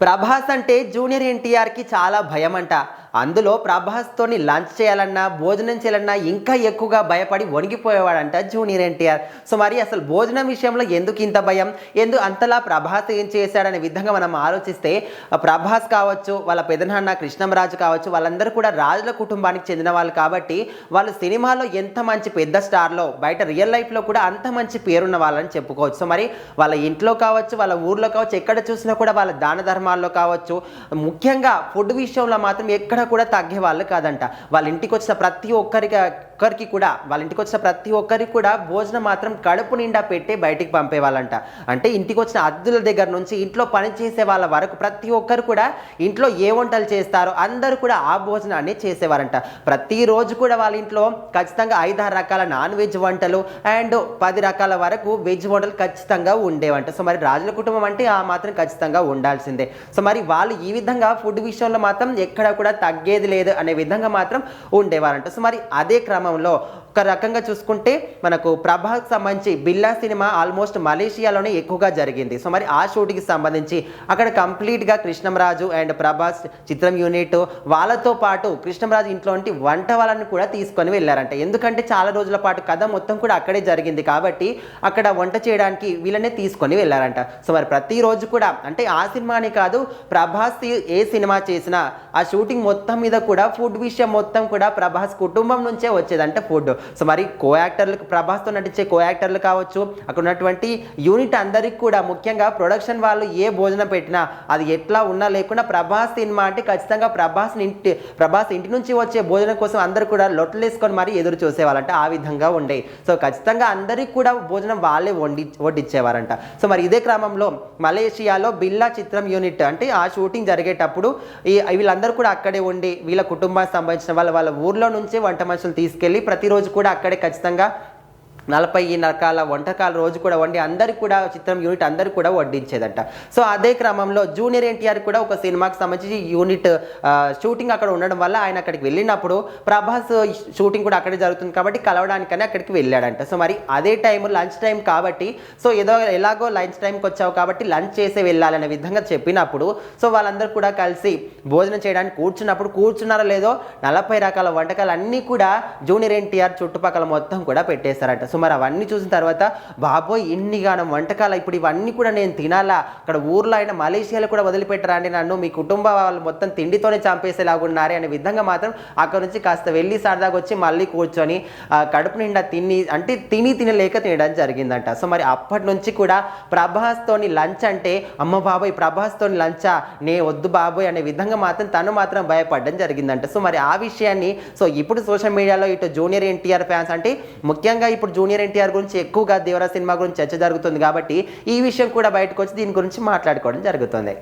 ప్రభాస్ అంటే జూనియర్ ఎన్టీఆర్‌కి చాలా భయమంట. అందులో ప్రభాస్‌తోని లంచ్ చేయాలన్నా, భోజనం చేయాలన్నా ఇంకా ఎక్కువగా భయపడి వణికిపోయేవాడంట జూనియర్ ఎన్టీఆర్. సో, మరి అసలు భోజనం విషయంలో ఎందుకింత భయం? అంతలా ప్రభాస్ ఏం చేశాడనే విధంగా మనం ఆలోచిస్తే ప్రభాస్ కావచ్చు, వాళ్ళ పెదనాన్న కృష్ణంరాజు కావచ్చు, వాళ్ళందరూ కూడా రాజుల కుటుంబానికి చెందిన వాళ్ళు కాబట్టి, వాళ్ళు సినిమాలో ఎంత మంచి పెద్ద స్టార్‌లో, బయట రియల్ లైఫ్‌లో కూడా అంత మంచి పేరున్న వాళ్ళని చెప్పుకోవచ్చు. సో, మరి వాళ్ళ ఇంట్లో కావచ్చు, వాళ్ళ ఊర్లో కావచ్చు, ఎక్కడ చూసినా కూడా వాళ్ళ దాన ధర్మాల్లో కావచ్చు, ముఖ్యంగా ఫుడ్ విషయంలో మాత్రం ఎక్కడ కూడా తగ్గే వాళ్ళు కాదంట. వాళ్ళ ఇంటికి వచ్చిన ప్రతి ఒక్కరికి కూడా భోజనం మాత్రం కడుపు నిండా పెట్టి బయటికి పంపేవాళ్ళంట. అంటే ఇంటికి వచ్చిన అతిథుల దగ్గర నుంచి ఇంట్లో పని చేసే వాళ్ళ వరకు ప్రతి ఒక్కరు కూడా ఇంట్లో ఏ వంటలు చేస్తారో అందరూ కూడా ఆ భోజనాన్ని చేసేవారంట. ప్రతిరోజు కూడా వాళ్ళ ఇంట్లో ఖచ్చితంగా 5-6 రకాల నాన్ వెజ్ వంటలు అండ్ 10 రకాల వరకు వెజ్ వంటలు ఖచ్చితంగా ఉండేవంట. సో, మరి రాజుల కుటుంబం అంటే ఆ మాత్రం ఖచ్చితంగా ఉండాల్సిందే. సో, మరి వాళ్ళు ఈ విధంగా ఫుడ్ విషయంలో మాత్రం ఎక్కడ కూడా తగ్గేది లేదు అనే విధంగా మాత్రం ఉండేవారంట. సో, మరి అదే క్రమంలో ఒక రకంగా చూసుకుంటే మనకు ప్రభాస్కి సంబంధించి బిల్లా సినిమా ఆల్మోస్ట్ మలేషియాలోనే ఎక్కువగా జరిగింది. సో, మరి ఆ షూటింగ్కి సంబంధించి అక్కడ కంప్లీట్గా కృష్ణంరాజు అండ్ ప్రభాస్ చిత్రం యూనిట్ వాళ్ళతో పాటు కృష్ణంరాజు ఇంట్లో వంట వాళ్ళని కూడా తీసుకొని వెళ్ళారంట. ఎందుకంటే చాలా రోజుల పాటు కథ మొత్తం కూడా అక్కడే జరిగింది కాబట్టి అక్కడ వంట చేయడానికి వీళ్ళనే తీసుకొని వెళ్ళారంట. సో, మరి ప్రతిరోజు కూడా అంటే ఆ సినిమాని కాదు, ప్రభాస్ ఏ సినిమా చేసినా ఆ షూటింగ్ మొత్తం మీద కూడా ఫుడ్ విషయం మొత్తం కూడా ప్రభాస్ కుటుంబం నుంచే వచ్చేదంట ఫుడ్. సో, మరి ప్రభాస్తో నటించే కో యాక్టర్లు కావచ్చు, అక్కడ ఉన్నటువంటి యూనిట్ అందరికి కూడా ముఖ్యంగా ప్రొడక్షన్ వాళ్ళు ఏ భోజనం పెట్టినా అది ఎట్లా ఉన్నా లేకుండా ప్రభాస్ సినిమా అంటే ఖచ్చితంగా ప్రభాస్ ఇంటి నుంచి వచ్చే భోజనం కోసం అందరూ కూడా లొట్టలేసుకొని మరి ఎదురు చూసేవాళ్ళంట. ఆ విధంగా ఉండే. సో, ఖచ్చితంగా అందరికి కూడా భోజనం వాళ్ళే వడ్డించేవారంట. సో, మరి ఇదే క్రమంలో మలేషియాలో బిల్లా చిత్రం యూనిట్ అంటే ఆ షూటింగ్ జరిగేటప్పుడు వీళ్ళందరూ కూడా అక్కడే ఉండి వీళ్ళ కుటుంబానికి సంబంధించిన వాళ్ళ ఊర్లో నుంచే వంట మనుషులు తీసుకెళ్ళి ప్రతిరోజు కూడా అక్కడే ఖచ్చితంగా 40 రకాల వంటకాలు రోజు కూడా వండి అందరికి కూడా చిత్రం యూనిట్ అందరికి కూడా వడ్డించేదంట. సో, అదే క్రమంలో జూనియర్ ఎన్టీఆర్ కూడా ఒక సినిమాకి సంబంధించి యూనిట్ షూటింగ్ అక్కడ ఉండడం వల్ల ఆయన అక్కడికి వెళ్ళినప్పుడు ప్రభాస్ షూటింగ్ కూడా అక్కడే జరుగుతుంది కాబట్టి కలవడానికని అక్కడికి వెళ్ళాడంట. సో, మరి అదే టైం లంచ్ టైం కాబట్టి సో ఎలాగో లంచ్ టైంకి వచ్చావు కాబట్టి లంచ్ చేసే వెళ్ళాలనే విధంగా చెప్పినప్పుడు సో వాళ్ళందరూ కూడా కలిసి భోజనం చేయడానికి కూర్చున్నారో లేదో 40 రకాల వంటకాలు అన్నీ కూడా జూనియర్ ఎన్టీఆర్ చుట్టుపక్కల మొత్తం కూడా పెట్టేశారంట. సో, మరి అవన్నీ చూసిన తర్వాత బాబోయ్ ఇన్నిగానం వంటకాలు ఇప్పుడు ఇవన్నీ కూడా నేను తినాలా, అక్కడ ఊర్లో అయినా మలేషియాలో కూడా వదిలిపెట్టరా అండి నన్ను, మీ కుటుంబ వాళ్ళు మొత్తం తిండితోనే చంపేసేలాగున్నారే అనే విధంగా మాత్రం అక్కడ నుంచి కాస్త వెళ్ళి సరదాగా వచ్చి మళ్ళీ కూర్చొని కడుపు నిండా తినలేక తినడం జరిగిందంట. సో, మరి అప్పటి నుంచి కూడా ప్రభాస్తోని లంచ్ అంటే అమ్మ బాబోయ్ ప్రభాస్తోని లంచా వద్దు బాబోయ్ అనే విధంగా మాత్రం తను మాత్రం భయపడడం జరిగిందంట. సో, మరి ఆ విషయాన్ని ఇప్పుడు సోషల్ మీడియాలో ఇటు జూనియర్ ఎన్టీఆర్ ఫ్యాన్స్ అంటే ముఖ్యంగా ఇప్పుడు జూనియర్ ఎన్టీఆర్ గురించి ఎక్కువగా దేవరా సినిమా గురించి చర్చ జరుగుతుంది కాబట్టి ఈ విషయం కూడా బయటకు వచ్చి దీని గురించి మాట్లాడుకోవడం జరుగుతుంది.